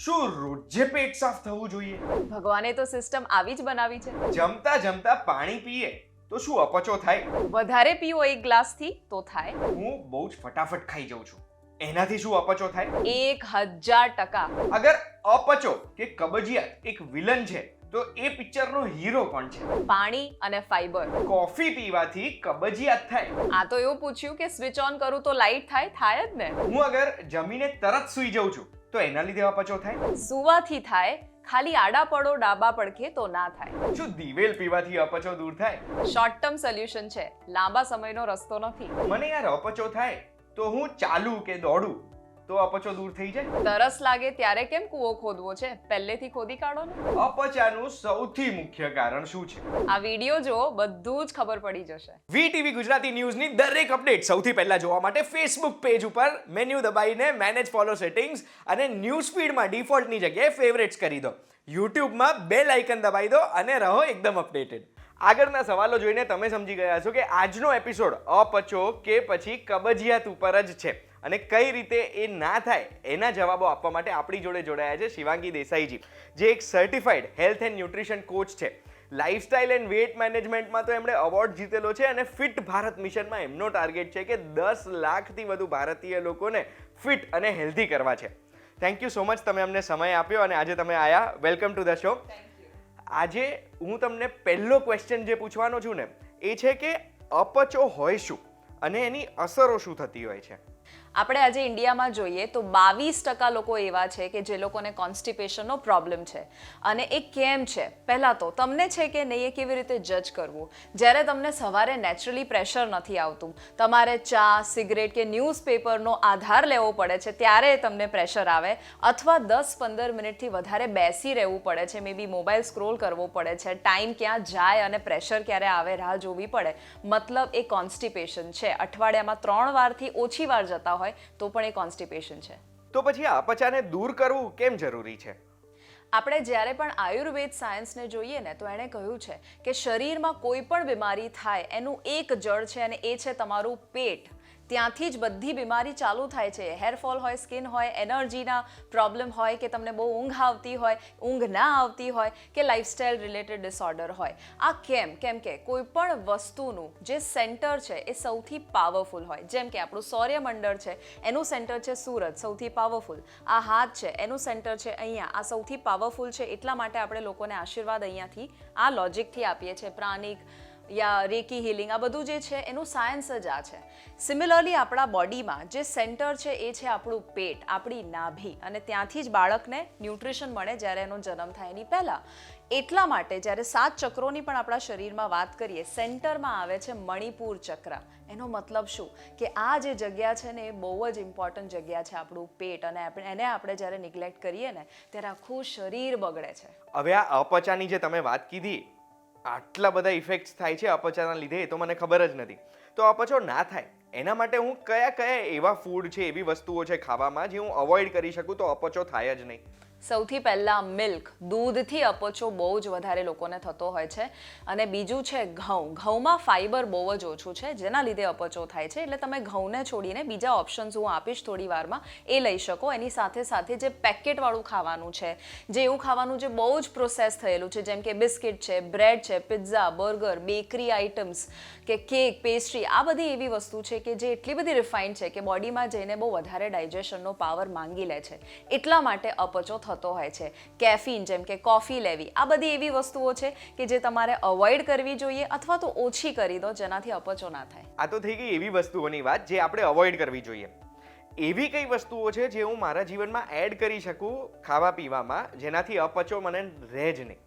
શું રોજે પેટ સાફ થવું જોઈએ? ભગવાને તો સિસ્ટમ આવી જ બનાવી છે. જમતા જમતા પાણી પીએ તો શું અપચો થાય? વધારે પીવો એક ગ્લાસથી તો થાય. હું બહુ જ ફટાફટ ખાઈ જાઉં છું, એનાથી શું અપચો થાય? 1000%. અગર અપચો કે કબજિયાત એક વિલન છે તો એ પિક્ચરનો હીરો કોણ છે? પાણી અને ફાઈબર. કોફી પીવાથી કબજિયાત થાય? આ તો એવું પૂછ્યું કે સ્વિચ ઓન કરું તો લાઈટ થાય જ ને. હું અગર જમીને તરત સૂઈ જાઉં છું તો એના લીધે અપચો થાય? સુવાથી થાય, ખાલી આડા પડો ડાબા પડખે તો ના થાય. શું દિવેલ પીવાથી અપચો દૂર થાય? શોર્ટ ટર્મ સોલ્યુશન છે, લાંબા સમયનો રસ્તો નથી. મને યાર અપચો થાય તો હું ચાલુ કે દોડું તો અપચો દૂર થઈ જાય? તરસ લાગે ત્યારે કેમ કૂવો ખોદવો છે, પહેલેથી ખોદી કાઢો ને. અપચાનું સૌથી મુખ્ય કારણ શું છે? આ વિડીયો જો બધું જ ખબર પડી જશે. વીટીવી ગુજરાતી ન્યૂઝની દરેક અપડેટ સૌથી પહેલા જોવા માટે ફેસબુક પેજ ઉપર મેન્યુ દબાઈને મેનેજ ફોલો સેટિંગ્સ અને ન્યૂઝ ફીડમાં ડિફોલ્ટની જગ્યાએ ફેવરેટ્સ કરી દો. યુટ્યુબમાં બેલ આઇકન દબાઈ દો અને રહો એકદમ અપડેટેડ. આગળના સવાલો જોઈને તમે સમજી ગયા છો કે આજનો એપિસોડ અપચો કે પછી કબજિયાત ઉપર જ છે અને કઈ રીતે એ ના થાય એના જવાબો આપવા માટે આપણી જોડે જોડાયા છે શિવાંગી દેસાઈજી, જે એક certified health and nutrition coach છે. લાઇફસ્ટાઇલ એન્ડ વેટ મેનેજમેન્ટમાં તો એમણે એવોર્ડ જીતેલો છે અને ફિટ ભારત મિશનમાં એમનો ટાર્ગેટ છે કે 10 લાખથી વધુ ભારતીય લોકોને ફિટ અને હેલ્ધી કરવા છે. થેન્ક યુ સો મચ, તમે અમને સમય આપ્યો અને આજે તમે આયા. Welcome to the show. આજે હું તમને પહેલો ક્વેશ્ચન જે પૂછવાનો છું ને એ છે કે અપચો હોય શું અને એની અસરો શું થતી હોય છે? આપણે આજે ઇન્ડિયામાં જોઈએ તો 22% લોકો એવા છે કે જે લોકોને કોન્સ્ટિપેશનનો પ્રોબ્લેમ છે. અને એ કેમ છે, પહેલાં તો તમને છે કે નહીં એ કેવી રીતે જજ કરવું. જ્યારે તમને સવારે નેચરલી પ્રેશર નથી આવતું, તમારે ચા, સિગરેટ કે ન્યૂઝપેપરનો આધાર લેવો પડે છે ત્યારે તમને પ્રેશર આવે, અથવા 10-15 મિનિટથી વધારે બેસી રહેવું પડે છે, મે બી મોબાઈલ સ્ક્રોલ કરવો પડે છે, ટાઈમ ક્યાં જાય અને પ્રેશર ક્યારે આવે રાહ જોવી પડે, મતલબ એ કોન્સ્ટિપેશન છે. અઠવાડિયામાં 3 વારથી ઓછી વાર જતા હોય તો પણ એ કોન્સ્ટિપેશન છે. તો પછી આ અપચાને દૂર કરવું કેમ જરૂરી છે? આપણે જ્યારે પણ આયુર્વેદ સાયન્સને જોઈએ ને તો એણે કહ્યું છે કે શરીરમાં કોઈ પણ બીમારી થાય એનું એક જડ છે અને એ છે તમારું પેટ. ત્યાંથી જ બધી બીમારી ચાલુ થાય છે. હેરફોલ હોય, સ્કિન હોય, એનર્જીના પ્રોબ્લેમ હોય કે તમને બહુ ઊંઘ આવતી હોય, ઊંઘ ના આવતી હોય કે લાઇફસ્ટાઇલ રિલેટેડ ડિસઓર્ડર હોય. આ કેમ કે કોઈ પણ વસ્તુનું જે સેન્ટર છે એ સૌથી પાવરફુલ હોય. જેમ કે આપણું સૌર્યમંડળ છે, એનું સેન્ટર છે સુરત, સૌથી પાવરફુલ. આ હાથ છે, એનું સેન્ટર છે અહીંયા, આ સૌથી પાવરફુલ છે. એટલા માટે આપણે લોકોને આશીર્વાદ અહીંયાથી આ લોજિકથી આપીએ છીએ. પ્રાણિક યા રેકી હિલિંગ, આ બધું જે છે એનું સાયન્સ જ આ છે. સિમિલરલી આપણા બોડીમાં જે સેન્ટર છે એ છે આપણું પેટ, આપણી નાભી, અને ત્યાંથી જ બાળકને ન્યુટ્રિશન મળે જ્યારે એનો જન્મ થાય એની પહેલાં. એટલા માટે જ્યારે 7 ચક્રોની પણ આપણા શરીરમાં વાત કરીએ, સેન્ટરમાં આવે છે મણિપુર ચક્ર. એનો મતલબ શું કે આ જે જગ્યા છે ને એ બહુ જ ઇમ્પોર્ટન્ટ જગ્યા છે, આપણું પેટ, અને એને આપણે જ્યારે નિગ્લેક્ટ કરીએ ને ત્યારે આખું શરીર બગડે છે. હવે આ અપચાની જે તમે વાત કીધી, આટલા બધા ઇફેક્ટ્સ થાય છે અપચાના લીધે એ તો મને ખબર જ નથી. તો અપચો ના થાય એના માટે હું કયા એવા ફૂડ છે, એવી વસ્તુઓ છે ખાવામાં જે હું અવોઇડ કરી શકું તો અપચો થાય જ નહીં? સૌથી પહેલાં મિલ્ક, દૂધથી અપચો બહુ જ વધારે લોકોને થતો હોય છે. અને બીજું છે ઘઉં. ઘઉંમાં ફાઈબર બહુ જ ઓછું છે જેના લીધે અપચો થાય છે. એટલે તમે ઘઉંને છોડીને બીજા ઓપ્શન્સ હું આપીશ થોડી વારમાં, એ લઈ શકો. એની સાથે સાથે જે પેકેટવાળું ખાવાનું છે, જે એવું ખાવાનું જે બહુ જ પ્રોસેસ થયેલું છે, જેમ કે બિસ્કિટ છે, બ્રેડ છે, પિઝા, બર્ગર, બેકરી આઇટમ્સ કે કેક, પેસ્ટ્રી, આ બધી એવી વસ્તુ છે કે જે એટલી બધી રિફાઇન્ડ છે કે બોડીમાં જઈને બહુ વધારે ડાયજેશનનો પાવર માંગી લે છે. એટલા માટે અપચો થતો હોય છે. કેફીન જેમ કે કોફી લેવી, આ બધી એવી વસ્તુઓ છે કે જે તમારે અવોઇડ કરવી જોઈએ અથવા તો ઓછી કરી દો જેનાથી અપચો ના થાય. આ તો થઈ ગઈ એવી વસ્તુઓની વાત જે આપણે અવોઇડ કરવી જોઈએ. એવી કઈ વસ્તુઓ છે જે હું મારા જીવનમાં એડ કરી શકું ખાવા પીવામાં જેનાથી અપચો મને રહે જ નહીં?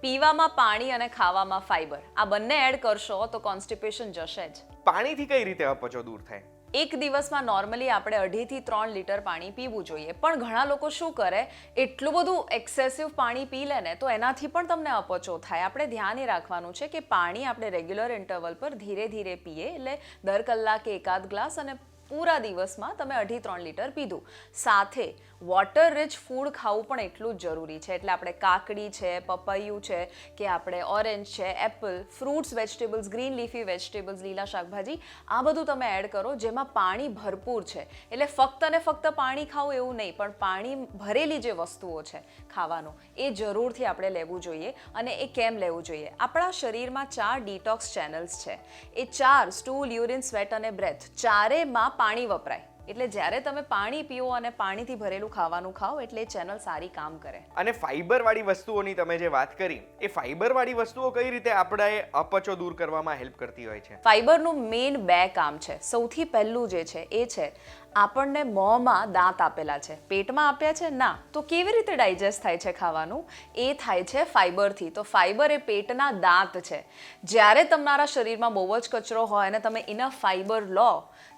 પીવામાં પાણી અને ખાવામાં ફાઈબર, આ બંને એડ કરશો તો કોન્સ્ટિપેશન જશે જ. પાણીથી કઈ રીતે અપચો દૂર થાય? એક દિવસમાં નોર્મલી આપણે 2.5 થી 3 લીટર પાણી પીવું જોઈએ. પણ ઘણા લોકો શું કરે, એટલું બધું એક્સેસિવ પાણી પી લે ને તો એનાથી પણ તમને અપચો થાય. આપણે ધ્યાન એ રાખવાનું છે કે પાણી આપણે રેગ્યુલર ઇન્ટરવલ પર ધીરે ધીરે પીએ. એટલે દર કલાકે 1 ગ્લાસ અને પૂરા દિવસમાં તમે 2.5-3 લીટર પીધું. સાથે વોટર રિચ ફૂડ ખાવું પણ એટલું જ જરૂરી છે. એટલે આપણે કાકડી છે, પપૈયું છે, કે આપણે ઓરેન્જ છે, Apple, fruits, vegetables, green leafy vegetables, લીલા શાકભાજી, આ બધું તમે એડ કરો જેમાં પાણી ભરપૂર છે. એટલે ફક્ત ને ફક્ત પાણી ખાવું એવું નહીં, પણ પાણી ભરેલી જે વસ્તુઓ છે ખાવાનું એ જરૂરથી આપણે લેવું જોઈએ. અને એ કેમ લેવું જોઈએ? આપણા શરીરમાં 4 ડિટોક્સ ચેનલ્સ છે. એ 4 સ્ટૂલ, યુરિન, સ્વેટ અને બ્રેથ, ચારેયમાં પાણી વપરાય. એટલે જ્યારે તમે પાણી પીઓ અને પાણીથી ભરેલું ખાવાનું ખાઓ એટલે એ ચેનલ સારી કામ કરે. અને ફાઈબરવાળી વસ્તુઓની તમે જે વાત કરી, એ ફાઈબરવાળી વસ્તુઓ કઈ રીતે આપણે અપચો દૂર કરવામાં હેલ્પ કરતી હોય છે? ફાઈબરનું મેઇન 2 કામ છે. સૌથી પહેલું જે છે એ છે, આપણને મોંમાં દાંત આપેલા છે, પેટમાં આપ્યા છે ના, તો કેવી રીતે ડાયજેસ્ટ થાય છે ખાવાનું? એ થાય છે ફાઈબરથી. તો ફાઈબર એ પેટના દાંત છે. જ્યારે તમારા શરીરમાં બહુ જ કચરો હોય અને તમે ઇનફ ફાઈબર લો,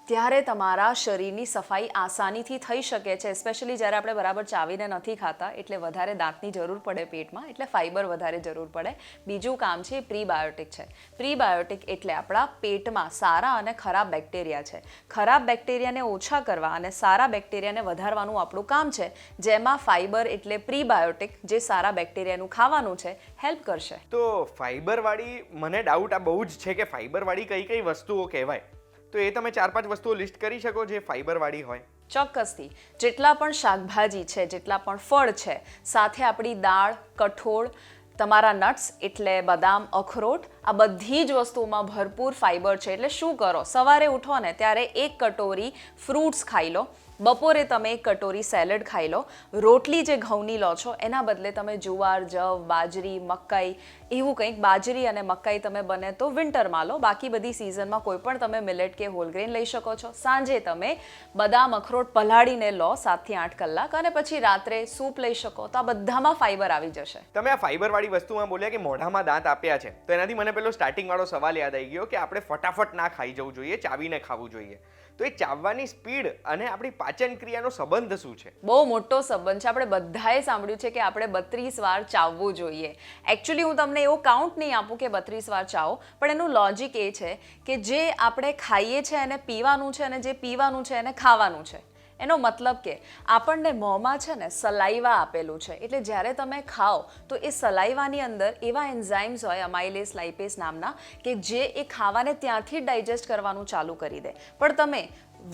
ત્યારે તમારા શરીરની સફાઈ આસાનીથી થઈ શકે છે. સ્પેશિયલી જ્યારે આપણે બરાબર ચાવીને નથી ખાતા, એટલે વધારે દાંતની જરૂર પડે પેટમાં, એટલે ફાઈબર વધારે જરૂર પડે. બીજું કામ છે એ પ્રીબાયોટિક છે. પ્રીબાયોટિક એટલે આપણા પેટમાં સારા અને ખરાબ બેક્ટેરિયા છે. ખરાબ બેક્ટેરિયાને ઓછા કરવા અને સારા બેક્ટેરિયાને વધારવાનું આપણું કામ છે, જેમાં ફાઈબર એટલે પ્રીબાયોટિક, જે સારા બેક્ટેરિયાનું ખાવાનું છે, હેલ્પ કરશે. તો ફાઈબરવાળી, મને ડાઉટ આ બહુ જ છે કે ફાઈબરવાળી કઈ કઈ વસ્તુઓ કહેવાય? તો એ તમે 4-5 વસ્તુઓ લિસ્ટ કરી શકો જે ફાઈબરવાળી હોય? ચોક્કસથી. જેટલા પણ શાકભાજી છે, જેટલા પણ ફળ છે, સાથે આપણી દાળ, કઠોળ, તમારા નટ્સ એટલે બદામ, અખરોટ, આ બધી જ વસ્તુઓમાં ભરપૂર ફાઈબર છે. એટલે શું કરો? સવારે ઉઠો ને ત્યારે 1 કટોરી ફ્રૂટ્સ ખાઈ લો. બપોરે તમે 1 કટોરી સેલડ ખાઈ લો. રોટલી જે ઘઉંની લો છો એના બદલે તમે જુવાર, જવ, બાજરી, મકાઈ, એવું કંઈક, બાજરી અને મકાઈ તમે બને તો વિન્ટરમાં લો. બાકી બધી સિઝનમાં કોઈ પણ તમે મિલેટ કે હોલગ્રેન લઈ શકો છો. સાંજે તમે બદામ, અખરોટ પલાળીને લો 7 થી 8 કલાક, અને પછી રાત્રે સૂપ લઈ શકો. તો આ બધામાં ફાઈબર આવી જશે. તમે આ ફાઈબરવાળી વસ્તુમાં બોલ્યા કે મોઢામાં દાંત આપ્યા છે, તો એનાથી મને પેલો સ્ટાર્ટિંગ વાળો સવાલ યાદ આવી ગયો કે આપણે ફટાફટ ના ખાઈ જવું જોઈએ, ચાવીને ખાવું જોઈએ. તો એ ચાવવાની સ્પીડ અને આપણી પાચન ક્રિયાનો સંબંધ શું છે? બહુ મોટો સંબંધ છે. આપણે બધાએ સાંભળ્યું છે કે આપણે 32 વાર ચાવવું જોઈએ. એકચ્યુઅલી હું તમને એવો કાઉન્ટ નહીં આપું કે 32 વાર ચાવો, પણ એનું લોજિક એ છે કે જે આપણે ખાઈએ છીએ એને પીવાનું છે, અને જે પીવાનું છે એને ખાવાનું છે. એનો મતલબ કે આપણને મોંમાં છે ને સલાઈવા આપેલું છે. એટલે જ્યારે તમે ખાઓ તો એ સલાઈવાની અંદર એવા એન્ઝાઇમ્સ હોય, અમાઇલેસ, લાઇપેસ નામના, કે જે એ ખાવાને ત્યાંથી ડાયજેસ્ટ કરવાનું ચાલુ કરી દે. પણ તમે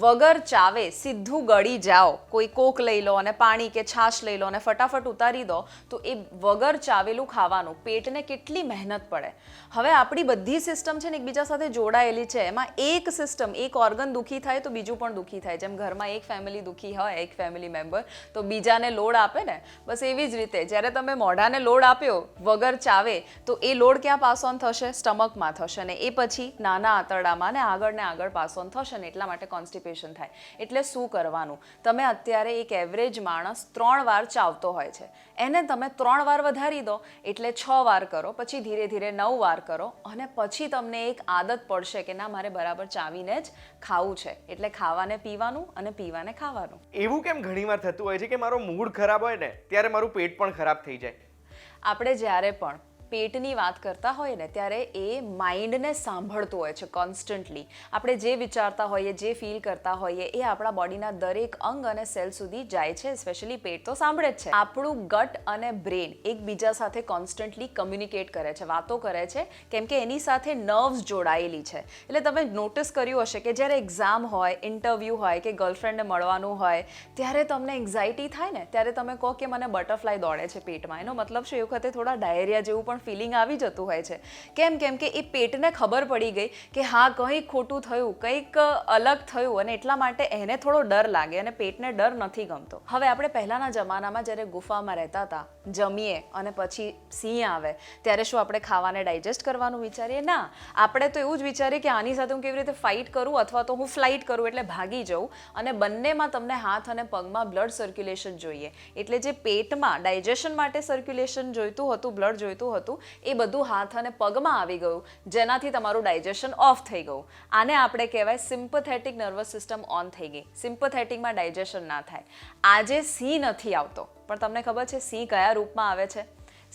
વગર ચાવે સીધું ગળી જાઓ, કોઈ કોક લઈ લો અને પાણી કે છાશ લઈ લો અને ફટાફટ ઉતારી દો, તો એ વગર ચાવેલું ખાવાનું પેટને કેટલી મહેનત પડે. હવે આપણી બધી સિસ્ટમ છે ને એકબીજા સાથે જોડાયેલી છે. એમાં એક સિસ્ટમ, એક ઓર્ગન દુઃખી થાય તો બીજું પણ દુઃખી થાય. જેમ ઘરમાં એક ફેમિલી દુઃખી હોય, એક ફેમિલી મેમ્બર, તો બીજાને લોડ આપે ને, બસ એવી જ રીતે જ્યારે તમે મોઢાને લોડ આપ્યો વગર ચાવે, તો એ લોડ ક્યાં પાસ ઓન થશે? સ્ટમકમાં થશે, ને એ પછી નાના આંતરડામાં ને આગળ પાસ ઓન થશે, ને એટલા માટે કોન્સ્ટિપેશન થાય. એટલે શું કરવાનું? તમે અત્યારે એક એવરેજ માણસ 3 વાર ચાવતો હોય છે, એને તમે 3 વાર વધારી દો, એટલે 6 વાર કરો, પછી ધીરે ધીરે 9 વાર કરો, અને પછી તમને એક આદત પડશે કે ના, મારે બરાબર ચાવીને જ ખાવું છે. એટલે ખાવાને પીવાનું અને પીવાને ખાવાનું. એવું કેમ ઘણીવાર થતું હોય છે કે મારો મૂડ ખરાબ હોય ને ત્યારે મારું પેટ પણ ખરાબ થઈ જાય? આપણે જ્યારે પણ પેટની વાત કરતા હોય ને ત્યારે એ માઇન્ડને સાંભળતું હોય છે કોન્સ્ટન્ટલી. આપણે જે વિચારતા હોઈએ, જે ફીલ કરતા હોઈએ, એ આપણા બોડીના દરેક અંગ અને સેલ સુધી જાય છે. સ્પેશિયલી પેટ તો સાંભળે જ છે. આપણું ગટ અને બ્રેન એકબીજા સાથે કોન્સ્ટન્ટલી કમ્યુનિકેટ કરે છે, વાતો કરે છે, કેમ કે એની સાથે નર્વ્સ જોડાયેલી છે. એટલે તમે નોટિસ કર્યું હશે કે જ્યારે એક્ઝામ હોય, ઇન્ટરવ્યૂ હોય કે ગર્લફ્રેન્ડને મળવાનું હોય, ત્યારે તમને એન્ઝાયટી થાય ને, ત્યારે તમે કહો કે મને બટરફ્લાય દોડે છે પેટમાં. એનો મતલબ છે એ વખતે થોડા ડાયરિયા જેવું પણ ફિલિંગ આવી જતું હોય છે. કેમ કે એ પેટને ખબર પડી ગઈ કે હા, કંઈક ખોટું થયું, કંઈક અલગ થયું, અને એટલા માટે એને થોડો ડર લાગે, અને પેટને ડર નથી ગમતો. હવે આપણે પહેલાના જમાનામાં જ્યારે ગુફામાં રહેતા હતા, જમીએ અને પછી સિંહ આવે, ત્યારે શું આપણે ખાવાને ડાયજેસ્ટ કરવાનું વિચારીએ? ના, આપણે તો એવું જ વિચારીએ કે આની સાથે હું કેવી રીતે ફાઇટ કરું, અથવા તો હું ફ્લાઇટ કરું એટલે ભાગી જાઉં. અને બંનેમાં તમને હાથ અને પગમાં બ્લડ સર્ક્યુલેશન જોઈએ. એટલે જે પેટમાં ડાયજેશન માટે સર્ક્યુલેશન જોઈતું હતું, બ્લડ જોઈતું હતું, એ બધું હાથ અને પગમાં આવી ગયું, જેનાથી તમારું ડાયજેશન ઓફ થઈ ગયું. આને આપણે કહેવાય સિમ્પથેટિક નર્વસ સિસ્ટમ ઓન થઈ ગઈ. સિમ્પથેટિકમાં ડાયજેશન ના થાય. આજે સિંહ નથી આવતો, પણ તમને ખબર છે સિંહ કયા રૂપમાં આવે છે?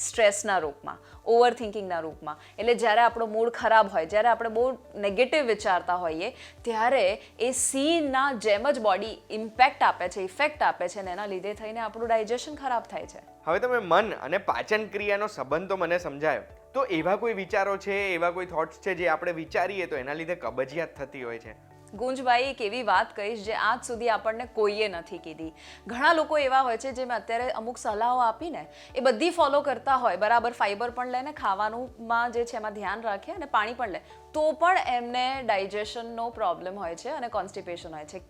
સ્ટ્રેસના રૂપમાં, ઓવર થિંકિંગના રૂપમાં. એટલે જ્યારે આપણો મૂડ ખરાબ હોય, જ્યારે આપણે બહુ નેગેટિવ વિચારતા હોઈએ, ત્યારે એ સીનના જેમ જ બોડી ઇમ્પેક્ટ આપે છે, ઇફેક્ટ આપે છે, અને એના લીધે થઈને આપણું ડાયજેશન ખરાબ થાય છે. હવે તમે મન અને પાચન ક્રિયાનો સંબંધ તો મને સમજાયો, તો એવા કોઈ વિચારો છે, એવા કોઈ થોટ્સ છે જે આપણે વિચારીએ તો એના લીધે કબજિયાત થતી હોય છે? ગુંજભાઈ, એક એવી વાત કહીશ જે આજ સુધી આપણને કોઈએ નથી કીધી. ઘણા લોકો એવા હોય છે જે મેં અત્યારે અમુક સલાહો આપીને એ બધી ફોલો કરતા હોય, બરાબર ફાઈબર પણ લે ને ખાવાનુંમાં જે છે એમાં ધ્યાન રાખે અને પાણી પણ લે, તો પણ એમને ડાયજેશનનો પ્રોબ્લેમ હોય છે અને કોન્સ્ટિપેશન હોય છે.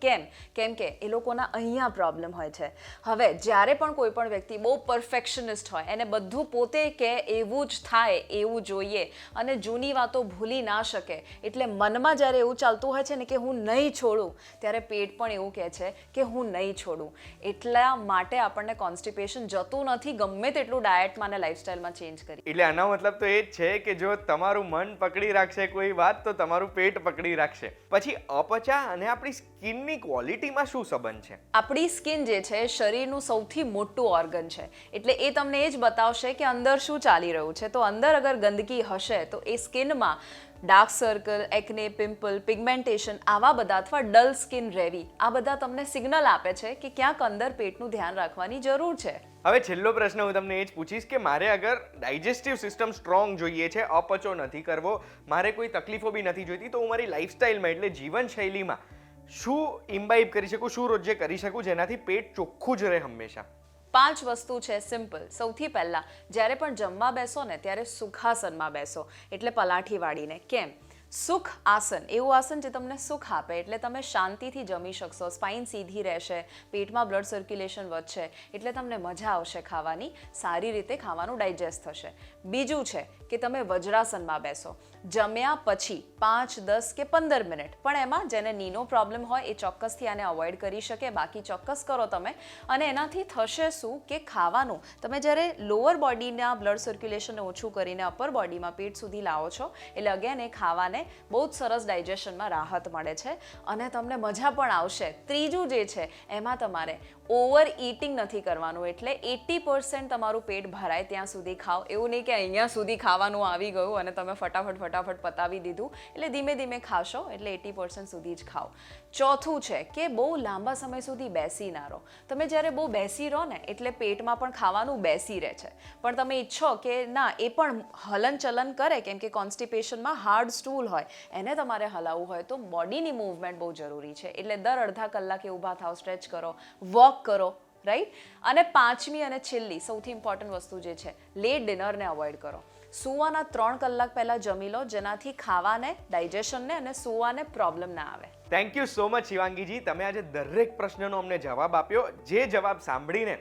કેમ કે એ લોકોના અહીંયા પ્રોબ્લેમ હોય છે. હવે જ્યારે પણ કોઈ પણ વ્યક્તિ બહુ પરફેક્શનિસ્ટ હોય, એને બધું પોતે કે એવું જ થાય, એવું જોઈએ, અને જૂની વાતો ભૂલી ના શકે, એટલે મનમાં જ્યારે એવું ચાલતું હોય છે ને કે હું નહીં છોડું, ત્યારે પેટ પણ એવું કહે છે કે હું નહીં છોડું. એટલા માટે આપણને કોન્સ્ટિપેશન જતું નથી, ગમે તેટલું ડાયટમાં અને લાઇફસ્ટાઇલમાં ચેન્જ કરી. એટલે આનો મતલબ તો એ જ છે કે જો તમારું મન પકડી રાખશે કોઈ વાત, તો તમારું પેટ પકડી રાખશે. પછી અપચા અને આપણી સ્કિનની ક્વોલિટીમાં શું સંબંધ છે? આપણી સ્કિન જે છે શરીરનું સૌથી મોટું ઓર્ગન છે, એટલે એ તમને એ જ બતાવશે કે અંદર શું ચાલી રહ્યું છે. તો અંદર અગર ગંદકી હશે તો એ સ્કિનમાં ડાર્ક સર્કલ, એકને, પિમ્પલ, પિગમેન્ટેશન, આવા બધા, અથવા ડલ સ્કિન રહેવી, આ બધા તમને સિગ્નલ આપે છે કે ક્યાંક અંદર પેટનું ધ્યાન રાખવાની જરૂર છે. હવે છેલ્લો પ્રશ્ન હું તમને એ જ પૂછીશ કે મારે અગર ડાયજેસ્ટિવ સિસ્ટમ સ્ટ્રોંગ જોઈએ છે, અપચો નથી કરવો, મારે કોઈ તકલીફો બી નથી જોઈતી, તો હું મારી લાઈફસ્ટાઈલમાં એટલે જીવનશૈલીમાં શું ઇમ્બાઇબ કરી શકું, શું રોજે કરી શકું જેનાથી પેટ ચોખ્ખું જ રહે હંમેશા? 5 વસ્તુ છે સિમ્પલ. સૌથી પહેલાં, જ્યારે પણ જમવા બેસો ને ત્યારે સુખાસનમાં બેસો, એટલે પલાઠી વાળીને. કેમ? સુખ આસન, એવું આસન જે તમને સુખ આપે, એટલે તમે શાંતિથી જમી શકશો, સ્પાઇન સીધી રહેશે, પેટમાં બ્લડ સર્ક્યુલેશન વધશે, એટલે તમને મજા આવશે ખાવાની, સારી રીતે ખાવાનું ડાયજેસ્ટ થશે. બીજું છે કે તમે વજ્રાસનમાં બેસો, જમ્યા પછી 5, 10 કે 15 મિનિટ, પણ એમાં જેને નીનો પ્રોબ્લેમ હોય એ ચોક્કસથી આને અવોઇડ કરી શકે, બાકી ચોક્કસ કરો તમે. અને એનાથી થશે શું કે ખાવાનું તમે જ્યારે લોઅર બોડીના બ્લડ સર્ક્યુલેશનને ઓછું કરીને અપર બોડીમાં પેટ સુધી લાવો છો, એટલે અગેન એ ખાવાને બહુ જ સરસ ડાયજેશનમાં રાહત મળે છે અને તમને મજા પણ આવશે. ત્રીજું જે છે એમાં તમારે ઓવર ઇટિંગ નથી કરવાનું, એટલે 80% તમારું પેટ ભરાય ત્યાં સુધી ખાઓ. એવું નહીં કે અહીંયા સુધી ખાવાનું આવી ગયું અને તમે ફટાફટ પતાવી દીધું, એટલે ધીમે ધીમે ખાશો, એટલે 80% સુધી જ ખાઓ. ચોથું છે કે બહુ લાંબા સમય સુધી બેસી ના રહો. તમે જ્યારે બહુ બેસી રહો ને એટલે પેટમાં પણ ખાવાનું બેસી રહે છે, પણ તમે ઈચ્છો કે ના એ પણ હલનચલન કરે, કેમ કે કોન્સ્ટિપેશનમાં હાર્ડ સ્ટૂલ હોય, એને તમારે હલાવવું હોય તો બોડીની મૂવમેન્ટ બહુ જરૂરી છે. એટલે દર અડધા કલાકે ઊભા થાવ, સ્ટ્રેચ કરો, વોક કરો, રાઈટ. અને 5મી અને છેલ્લી સૌથી ઇમ્પોર્ટન્ટ વસ્તુ જે છે, લેટ ડિનરને અવોઇડ કરો. સૂવાના 3 કલાક પહેલાં જમી લો, જેનાથી ખાવાને, ડાયજેશનને અને સૂવાને પ્રોબ્લેમ ના આવે. થેન્ક યુ સો મચ શિવાંગીજી, તમે આજે દરેક પ્રશ્નનો અમને જવાબ આપ્યો. જે જવાબ સાંભળીને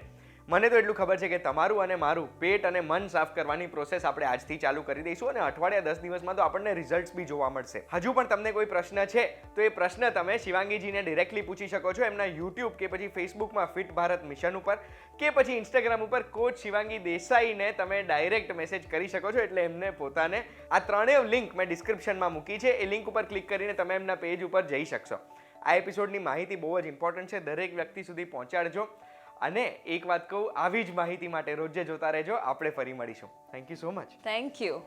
મને તો એટલું ખબર છે કે તમારું અને મારું પેટ અને મન સાફ કરવાની પ્રોસેસ આપણે આજથી ચાલુ કરી દઈશું અને અઠવાડિયા 10 દિવસમાં તો આપણને રિઝલ્ટ્સ બી જોવા મળશે. હજુ પણ તમને કોઈ પ્રશ્ન છે તો એ પ્રશ્ન તમે શિવાંગીજીને ડિરેક્ટલી પૂછી શકો છો એમના યુટ્યુબ કે પછી ફેસબુકમાં ફિટ ભારત મિશન ઉપર, કે પછી ઇન્સ્ટાગ્રામ ઉપર કોચ શિવાંગી દેસાઈને તમે ડાયરેક્ટ મેસેજ કરી શકો છો. એટલે એમને પોતાને આ ત્રણેય લિંક મેં ડિસ્ક્રિપ્શનમાં મૂકી છે, એ લિંક ઉપર ક્લિક કરીને તમે એમના પેજ ઉપર જઈ શકશો. આ એપિસોડની માહિતી બહુ જ ઇમ્પોર્ટન્ટ છે, દરેક વ્યક્તિ સુધી પહોંચાડજો. અને એક વાત કહું, આવી જ માહિતી માટે રોજે જોતા રહેજો. આપણે ફરી મળીશું. Thank you so much. Thank you.